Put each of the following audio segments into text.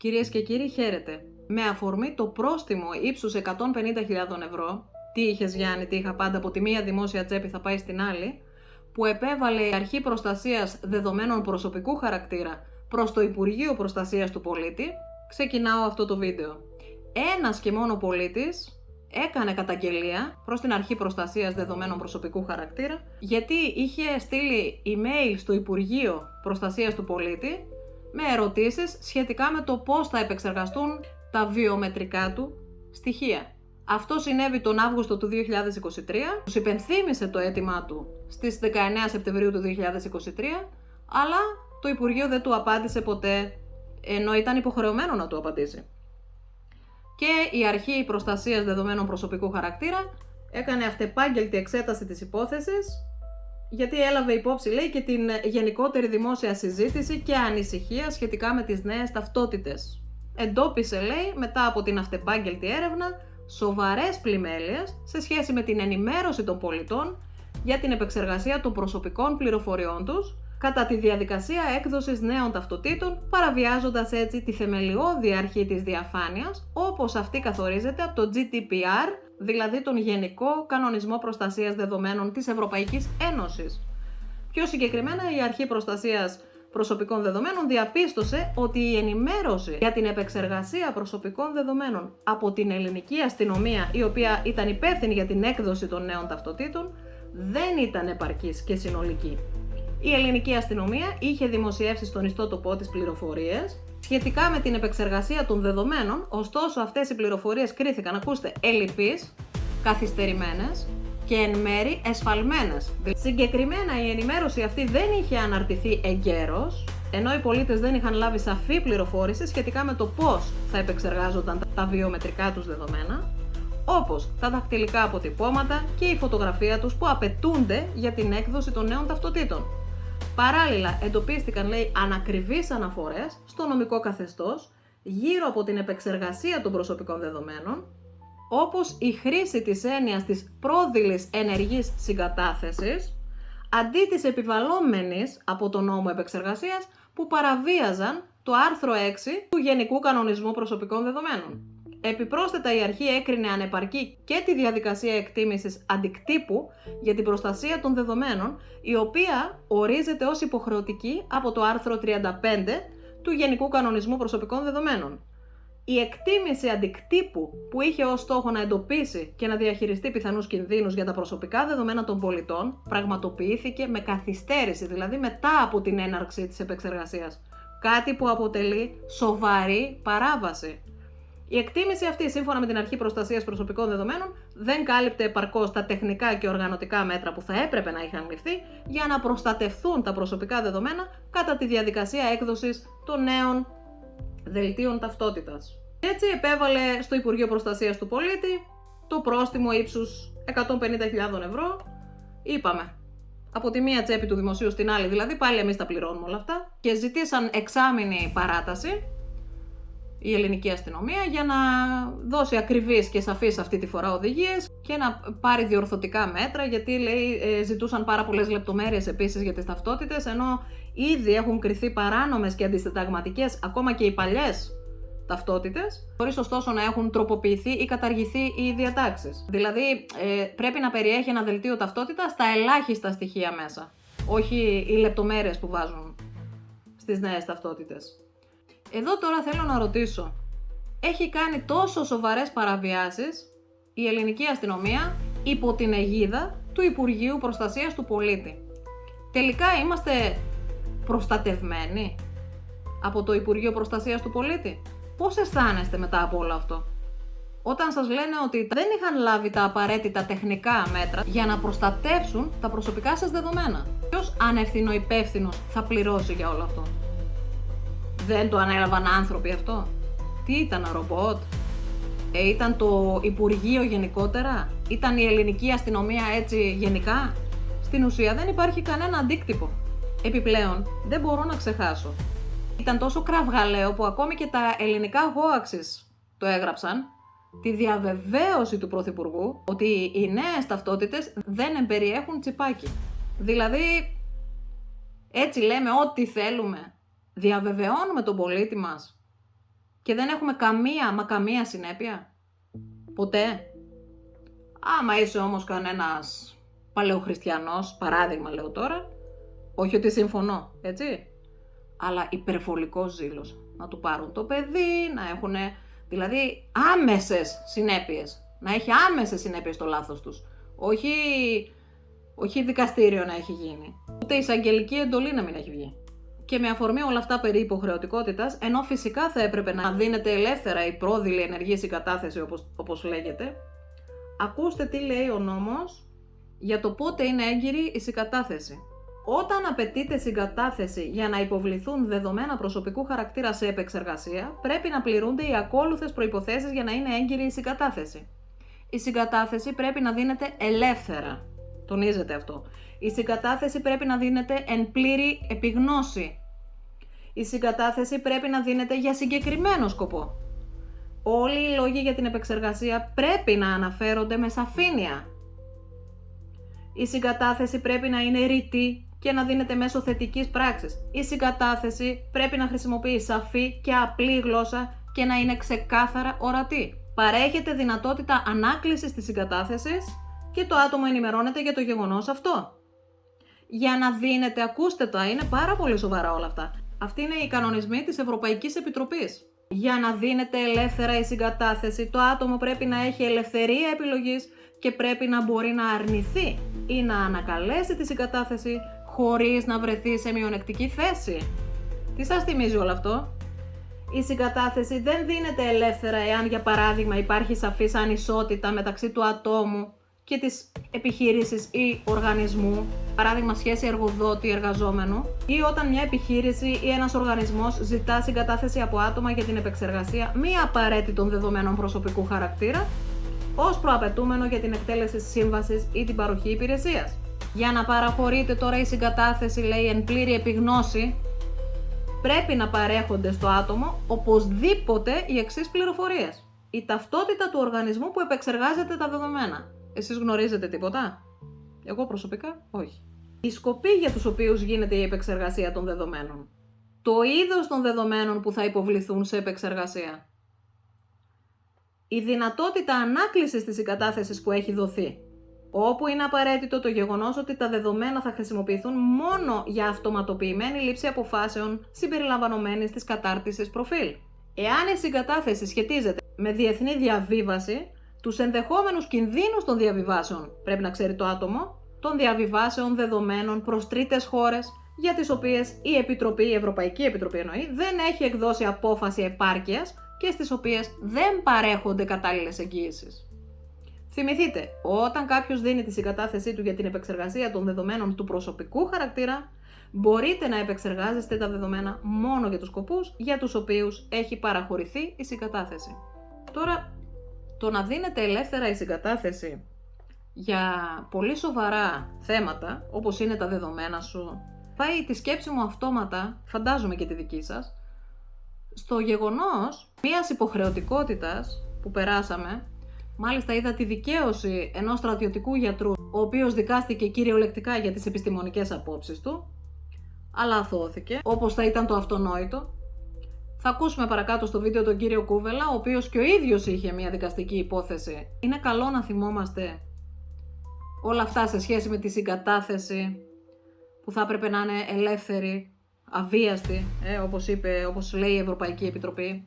Κυρίες και κύριοι, χαίρετε. Με αφορμή το πρόστιμο ύψους 150.000 ευρώ, τι είχες Γιάννη, τι είχα πάντα, από τη μία δημόσια τσέπη θα πάει στην άλλη, που επέβαλε η Αρχή Προστασίας Δεδομένων Προσωπικού Χαρακτήρα προς το Υπουργείο Προστασίας του Πολίτη, ξεκινάω αυτό το βίντεο. Ένας και μόνο πολίτης έκανε καταγγελία προς την Αρχή Προστασίας Δεδομένων Προσωπικού Χαρακτήρα, γιατί είχε στείλει email στο Υπουργείο Προστασίας του Πολίτη με ερωτήσεις σχετικά με το πώς θα επεξεργαστούν τα βιομετρικά του στοιχεία. Αυτό συνέβη τον Αύγουστο του 2023, τους υπενθύμησε το αίτημά του στις 19 Σεπτεμβρίου του 2023, αλλά το Υπουργείο δεν του απάντησε ποτέ, ενώ ήταν υποχρεωμένο να του απαντήσει. Και η Αρχή Προστασίας Δεδομένων Προσωπικού Χαρακτήρα έκανε αυτεπάγγελτη εξέταση της υπόθεσης, γιατί έλαβε υπόψη, λέει, και την γενικότερη δημόσια συζήτηση και ανησυχία σχετικά με τις νέες ταυτότητες. Εντόπισε, λέει, μετά από την αυτεπάγγελτη έρευνα, σοβαρές πλημέλειες σε σχέση με την ενημέρωση των πολιτών για την επεξεργασία των προσωπικών πληροφοριών τους κατά τη διαδικασία έκδοσης νέων ταυτοτήτων, παραβιάζοντας έτσι τη θεμελιώδη αρχή της διαφάνειας, όπως αυτή καθορίζεται από το GDPR, δηλαδή τον Γενικό Κανονισμό Προστασίας Δεδομένων της Ευρωπαϊκής Ένωσης. Πιο συγκεκριμένα, η Αρχή Προστασίας Προσωπικών Δεδομένων διαπίστωσε ότι η ενημέρωση για την επεξεργασία προσωπικών δεδομένων από την ελληνική αστυνομία, η οποία ήταν υπεύθυνη για την έκδοση των νέων ταυτοτήτων, δεν ήταν επαρκής και συνολική. Η ελληνική αστυνομία είχε δημοσιεύσει στον ιστότοπό της πληροφορίες σχετικά με την επεξεργασία των δεδομένων, ωστόσο αυτές οι πληροφορίες κρίθηκαν, ακούστε, ελλειπείς, καθυστερημένες και εν μέρει εσφαλμένες. Συγκεκριμένα η ενημέρωση αυτή δεν είχε αναρτηθεί εγκαίρως, ενώ οι πολίτες δεν είχαν λάβει σαφή πληροφόρηση σχετικά με το πώς θα επεξεργάζονταν τα βιομετρικά τους δεδομένα, όπως τα δακτυλικά αποτυπώματα και η φωτογραφία τους που απαιτούνται για την έκδοση των νέων ταυτοτήτων. Παράλληλα, εντοπίστηκαν, λέει, ανακριβείς αναφορές στο νομικό καθεστώς γύρω από την επεξεργασία των προσωπικών δεδομένων, όπως η χρήση της έννοιας της πρόδειλης ενεργής συγκατάθεσης, αντί της επιβαλλόμενης από τον νόμο επεξεργασίας που παραβίαζαν το άρθρο 6 του Γενικού Κανονισμού Προσωπικών Δεδομένων. Επιπρόσθετα, η αρχή έκρινε ανεπαρκή και τη διαδικασία εκτίμησης αντικτύπου για την προστασία των δεδομένων, η οποία ορίζεται ως υποχρεωτική από το άρθρο 35 του Γενικού Κανονισμού Προσωπικών Δεδομένων. Η εκτίμηση αντικτύπου, που είχε ως στόχο να εντοπίσει και να διαχειριστεί πιθανούς κινδύνους για τα προσωπικά δεδομένα των πολιτών, πραγματοποιήθηκε με καθυστέρηση, δηλαδή μετά από την έναρξη της επεξεργασίας, κάτι που αποτελεί σοβαρή παράβαση. Η εκτίμηση αυτή, σύμφωνα με την Αρχή Προστασίας Προσωπικών Δεδομένων, δεν κάλυπτε επαρκώς τα τεχνικά και οργανωτικά μέτρα που θα έπρεπε να είχαν ληφθεί για να προστατευθούν τα προσωπικά δεδομένα κατά τη διαδικασία έκδοσης των νέων δελτίων ταυτότητας. Έτσι επέβαλε στο Υπουργείο Προστασίας του Πολίτη το πρόστιμο ύψους 150.000 ευρώ. Είπαμε, από τη μία τσέπη του δημοσίου στην άλλη, δηλαδή πάλι εμείς τα πληρώνουμε όλα αυτά, και ζητήσαν εξάμηνη παράταση η ελληνική αστυνομία για να δώσει ακριβείς και σαφείς αυτή τη φορά οδηγίες και να πάρει διορθωτικά μέτρα, γιατί, λέει, ζητούσαν πάρα πολλές λεπτομέρειες επίσης για τις ταυτότητες, ενώ ήδη έχουν κριθεί παράνομες και αντισυνταγματικές ακόμα και οι παλιές ταυτότητες, χωρίς ωστόσο να έχουν τροποποιηθεί ή καταργηθεί οι διατάξεις. Δηλαδή πρέπει να περιέχει ένα δελτίο ταυτότητας τα ελάχιστα στοιχεία μέσα, όχι οι λεπτομέρειες που βάζουν στις νέες ταυτότητες. Εδώ τώρα θέλω να ρωτήσω, έχει κάνει τόσο σοβαρές παραβιάσεις η ελληνική αστυνομία υπό την αιγίδα του Υπουργείου Προστασίας του Πολίτη? Τελικά είμαστε προστατευμένοι από το Υπουργείο Προστασίας του Πολίτη? Πώς αισθάνεστε μετά από όλο αυτό? Όταν σας λένε ότι δεν είχαν λάβει τα απαραίτητα τεχνικά μέτρα για να προστατεύσουν τα προσωπικά σας δεδομένα. Ποιος ανευθυνουπεύθυνος θα πληρώσει για όλο αυτό? Δεν το ανέλαβαν άνθρωποι αυτό? Τι ήταν, ρομπότ? Ήταν το Υπουργείο γενικότερα? Ήταν η ελληνική αστυνομία έτσι γενικά? Στην ουσία δεν υπάρχει κανένα αντίκτυπο. Επιπλέον, δεν μπορώ να ξεχάσω. Ήταν τόσο κραυγαλαίο που ακόμη και τα ελληνικά Hoaxes το έγραψαν, τη διαβεβαίωση του Πρωθυπουργού ότι οι νέες ταυτότητες δεν εμπεριέχουν τσιπάκι. Δηλαδή, έτσι λέμε ό,τι θέλουμε. Διαβεβαιώνουμε τον πολίτη μας και δεν έχουμε καμία συνέπεια. Ποτέ. Άμα είσαι όμως κανένας παλαιοχριστιανός, παράδειγμα λέω τώρα, όχι ότι συμφωνώ, έτσι, αλλά υπερβολικός ζήλος. Να του πάρουν το παιδί, να έχουν δηλαδή άμεσες συνέπειες. Να έχει άμεσες συνέπειες το λάθος τους. Όχι δικαστήριο να έχει γίνει. Ούτε εισαγγελική εντολή να μην έχει βγει. Και με αφορμή όλα αυτά περί υποχρεωτικότητας, ενώ φυσικά θα έπρεπε να δίνεται ελεύθερα η πρόδειλη ενεργή συγκατάθεση όπως λέγεται, ακούστε τι λέει ο νόμος για το πότε είναι έγκυρη η συγκατάθεση. Όταν απαιτείται συγκατάθεση για να υποβληθούν δεδομένα προσωπικού χαρακτήρα σε επεξεργασία, πρέπει να πληρούνται οι ακόλουθες προϋποθέσεις για να είναι έγκυρη η συγκατάθεση. Η συγκατάθεση πρέπει να δίνεται ελεύθερα. Τονίζεται αυτό. Η συγκατάθεση πρέπει να δίνεται εν πλήρη επιγνώση. Η συγκατάθεση πρέπει να δίνεται για συγκεκριμένο σκοπό. Όλοι οι λόγοι για την επεξεργασία πρέπει να αναφέρονται με σαφήνεια. Η συγκατάθεση πρέπει να είναι ρητή και να δίνεται μέσω θετικής πράξης. Η συγκατάθεση πρέπει να χρησιμοποιεί σαφή και απλή γλώσσα και να είναι ξεκάθαρα ορατή. Παρέχεται δυνατότητα ανάκλησης της συγκατάθεσης και το άτομο ενημερώνεται για το γεγονός αυτό. Για να δίνεται, ακούστε τα, είναι πάρα πολύ σοβαρά όλα αυτά. Αυτοί είναι οι κανονισμοί της Ευρωπαϊκής Επιτροπής. Για να δίνεται ελεύθερα η συγκατάθεση, το άτομο πρέπει να έχει ελευθερία επιλογής και πρέπει να μπορεί να αρνηθεί ή να ανακαλέσει τη συγκατάθεση χωρίς να βρεθεί σε μειονεκτική θέση. Τι σας θυμίζει όλο αυτό? Η συγκατάθεση δεν δίνεται ελεύθερα εάν, για παράδειγμα, υπάρχει σαφής ανισότητα μεταξύ του ατόμου και της επιχείρησης ή οργανισμού, παράδειγμα σχέση εργοδότη-εργαζόμενου, ή όταν μια επιχείρηση ή ένας οργανισμός ζητά συγκατάθεση από άτομα για την επεξεργασία μη απαραίτητων δεδομένων προσωπικού χαρακτήρα, ως προαπαιτούμενο για την εκτέλεση της σύμβασης ή την παροχή υπηρεσίας. Για να παραχωρείται τώρα η συγκατάθεση, λέει, εν πλήρη επιγνώση, πρέπει να παρέχονται στο άτομο οπωσδήποτε οι εξής πληροφορίες. Η ταυτότητα του οργανισμού που επεξεργάζεται τα δεδομένα. Εσείς γνωρίζετε τίποτα? Εγώ προσωπικά όχι. Οι σκοποί για τους οποίους γίνεται η επεξεργασία των δεδομένων. Το είδος των δεδομένων που θα υποβληθούν σε επεξεργασία. Η δυνατότητα ανάκλησης της συγκατάθεσης που έχει δοθεί. Όπου είναι απαραίτητο το γεγονός ότι τα δεδομένα θα χρησιμοποιηθούν μόνο για αυτοματοποιημένη λήψη αποφάσεων συμπεριλαμβανομένης της κατάρτισης προφίλ. Εάν η συγκατάθεση σχετίζεται με διεθνή διαβίβαση, τους ενδεχόμενους κινδύνους των διαβιβάσεων πρέπει να ξέρει το άτομο, των διαβιβάσεων δεδομένων προς τρίτες χώρες, για τις οποίες η Ευρωπαϊκή Επιτροπή εννοεί, δεν έχει εκδώσει απόφαση επάρκειας και στις οποίες δεν παρέχονται κατάλληλες εγγύησεις. Θυμηθείτε, όταν κάποιος δίνει τη συγκατάθεσή του για την επεξεργασία των δεδομένων του προσωπικού χαρακτήρα, μπορείτε να επεξεργάζεστε τα δεδομένα μόνο για τους σκοπούς για τους οποίους έχει παραχωρηθεί η συγκατάθεση. Τώρα, το να δίνεται ελεύθερα η συγκατάθεση για πολύ σοβαρά θέματα, όπως είναι τα δεδομένα σου, πάει τη σκέψη μου αυτόματα, φαντάζομαι και τη δική σας, στο γεγονός μιας υποχρεωτικότητας που περάσαμε. Μάλιστα είδα τη δικαίωση ενός στρατιωτικού γιατρού, ο οποίος δικάστηκε κυριολεκτικά για τις επιστημονικές απόψεις του, αλλά αθώθηκε, όπως θα ήταν το αυτονόητο. Θα ακούσουμε παρακάτω στο βίντεο τον κύριο Κούβελα, ο οποίος και ο ίδιος είχε μια δικαστική υπόθεση. Είναι καλό να θυμόμαστε όλα αυτά σε σχέση με τη συγκατάθεση που θα έπρεπε να είναι ελεύθερη, αβίαστη, όπως λέει η Ευρωπαϊκή Επιτροπή.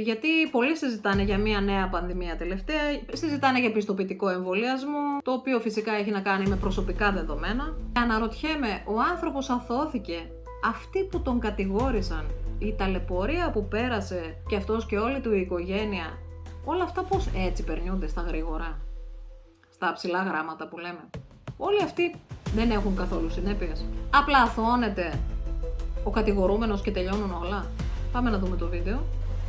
Γιατί πολλοί συζητάνε για μια νέα πανδημία τελευταία, συζητάνε για πιστοποιητικό εμβολιασμό, το οποίο φυσικά έχει να κάνει με προσωπικά δεδομένα. Αναρωτιέμαι, ο άνθρωπος αθώθηκε, αυτοί που τον κατηγόρησαν, η ταλαιπωρία που πέρασε και αυτός και όλη του η οικογένεια, όλα αυτά πώς έτσι περνιούνται στα γρήγορα, στα ψηλά γράμματα που λέμε. Όλοι αυτοί δεν έχουν καθόλου συνέπειες. Απλά αθωώνεται ο κατηγορούμενος και τελειώνουν όλα. Πάμε να δούμε το βίντεο.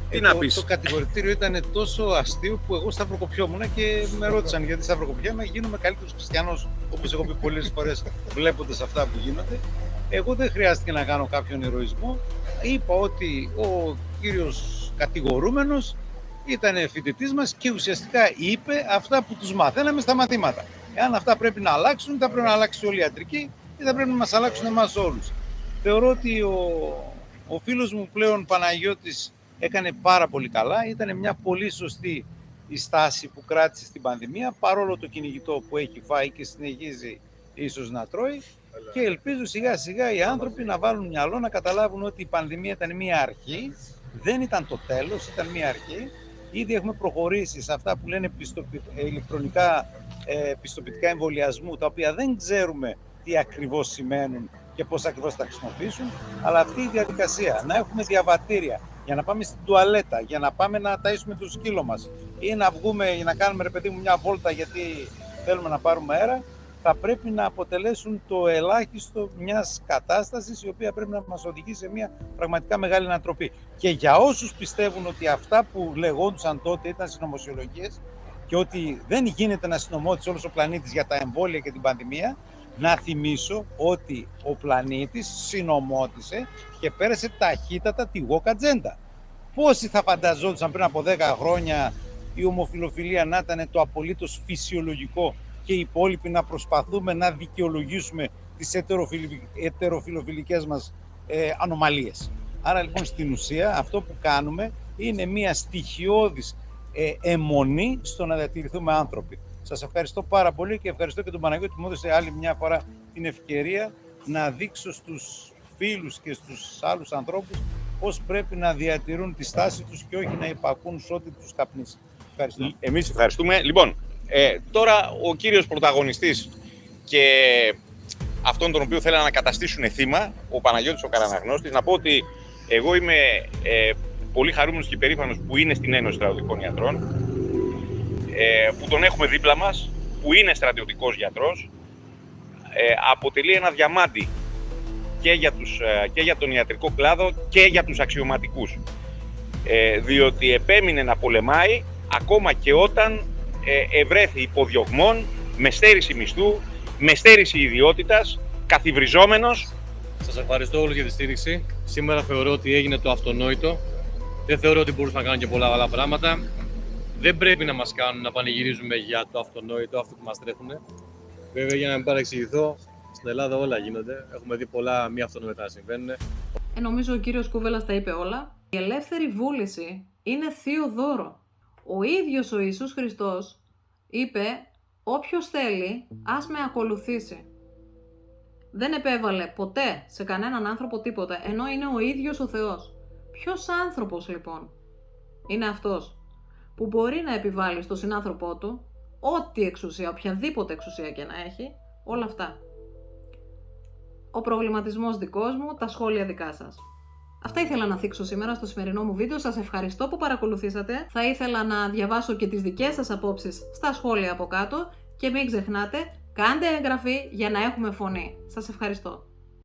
Τι να πεις. Το κατηγορητήριο ήταν τόσο αστείο που εγώ σταυροκοπιόμουν και με ρώτησαν γιατί σταυροκοπιέμαι. Γίνομαι καλύτερος χριστιανός, όπως έχω πει πολλές φορές βλέποντας αυτά που γίνονται. Εγώ δεν χρειάστηκε να κάνω κάποιον ηρωισμό. Είπα ότι ο κύριος κατηγορούμενος ήταν φοιτητής μας και ουσιαστικά είπε αυτά που τους μαθαίναμε στα μαθήματα. Εάν αυτά πρέπει να αλλάξουν, θα πρέπει να αλλάξει όλη η ιατρική ή θα πρέπει να μας αλλάξουν εμάς όλους. Θεωρώ ότι ο φίλος μου πλέον Παναγιώτης έκανε πάρα πολύ καλά. Ήταν μια πολύ σωστή η στάση που κράτησε στην πανδημία, παρόλο το κυνηγητό που έχει φάει και συνεχίζει ίσως να τρώει. Και ελπίζω σιγά σιγά οι άνθρωποι να βάλουν μυαλό, να καταλάβουν ότι η πανδημία ήταν μια αρχή, δεν ήταν το τέλος, ήταν μια αρχή. Ήδη έχουμε προχωρήσει σε αυτά που λένε ηλεκτρονικά πιστοποιητικά εμβολιασμού, τα οποία δεν ξέρουμε τι ακριβώς σημαίνουν και πώς ακριβώς θα χρησιμοποιήσουν, αλλά αυτή η διαδικασία να έχουμε διαβατήρια για να πάμε στην τουαλέτα, για να πάμε να ταΐσουμε το σκύλο μας ή να βγούμε ή να κάνουμε, ρε παιδί μου, μια βόλτα γιατί θέλουμε να πάρουμε αέρα, θα πρέπει να αποτελέσουν το ελάχιστο μιας κατάστασης η οποία πρέπει να μας οδηγήσει σε μια πραγματικά μεγάλη ανατροπή. Και για όσους πιστεύουν ότι αυτά που λεγόντουσαν τότε ήταν συνωμοσιολογίες και ότι δεν γίνεται να συνωμότησε όλος ο πλανήτης για τα εμβόλια και την πανδημία, να θυμίσω ότι ο πλανήτης συνωμότησε και πέρασε ταχύτατα τη woke ατζέντα. Πόσοι θα φανταζόντουσαν πριν από 10 χρόνια η ομοφιλοφιλία να ήταν το απολύτως φυσιολογικό και οι υπόλοιποι να προσπαθούμε να δικαιολογήσουμε τις ετεροφιλοφιλικές μας ανομαλίες. Άρα λοιπόν στην ουσία αυτό που κάνουμε είναι μια στοιχειώδης αιμονή στο να διατηρηθούμε άνθρωποι. Σας ευχαριστώ πάρα πολύ και ευχαριστώ και τον Παναγιώτη που μου έδωσε άλλη μια φορά την ευκαιρία να δείξω στους φίλους και στους άλλους ανθρώπους πώς πρέπει να διατηρούν τη στάση τους και όχι να υπακούν σε ό,τι τους καπνίσει. Ευχαριστώ. Εμείς ευχαριστούμε. Λοιπόν, τώρα ο κύριος πρωταγωνιστής και αυτόν τον οποίο θέλανε να καταστήσουν θύμα, ο Παναγιώτης ο Καραναγνώστης, να πω ότι εγώ είμαι πολύ χαρούμενος και περήφανος που είναι στην Ένωση Στρατιωτικών Γιατρών, που τον έχουμε δίπλα μας, που είναι στρατιωτικός γιατρός, αποτελεί ένα διαμάντι και για τον ιατρικό κλάδο και για τους αξιωματικούς, διότι επέμεινε να πολεμάει ακόμα και όταν ευρέθη υποδιωγμών, με στέρηση μισθού, με στέρηση ιδιότητας, καθιβριζόμενος. Σας ευχαριστώ όλους για τη στήριξη. Σήμερα θεωρώ ότι έγινε το αυτονόητο. Δεν θεωρώ ότι μπορούσαμε να κάνουμε και πολλά άλλα πράγματα. Δεν πρέπει να μας κάνουν να πανηγυρίζουμε για το αυτονόητο, αυτό που μας τρέχουν. Βέβαια, για να μην παρεξηγηθώ, στην Ελλάδα όλα γίνονται. Έχουμε δει πολλά μη αυτονόητα να συμβαίνουν. Νομίζω ο κύριος Κούβελας τα είπε όλα. Η ελεύθερη βούληση είναι θείο δώρο. Ο ίδιος ο Ιησούς Χριστός είπε «Όποιος θέλει, ας με ακολουθήσει». Δεν επέβαλε ποτέ σε κανέναν άνθρωπο τίποτα, ενώ είναι ο ίδιος ο Θεός. Ποιος άνθρωπος λοιπόν είναι αυτός που μπορεί να επιβάλλει στον συνάνθρωπό του ό,τι εξουσία, οποιαδήποτε εξουσία και να έχει, όλα αυτά. Ο προβληματισμός δικός μου, τα σχόλια δικά σας. Αυτά ήθελα να θίξω σήμερα στο σημερινό μου βίντεο. Σας ευχαριστώ που παρακολουθήσατε. Θα ήθελα να διαβάσω και τις δικές σας απόψεις στα σχόλια από κάτω και μην ξεχνάτε, κάντε εγγραφή για να έχουμε φωνή. Σας ευχαριστώ.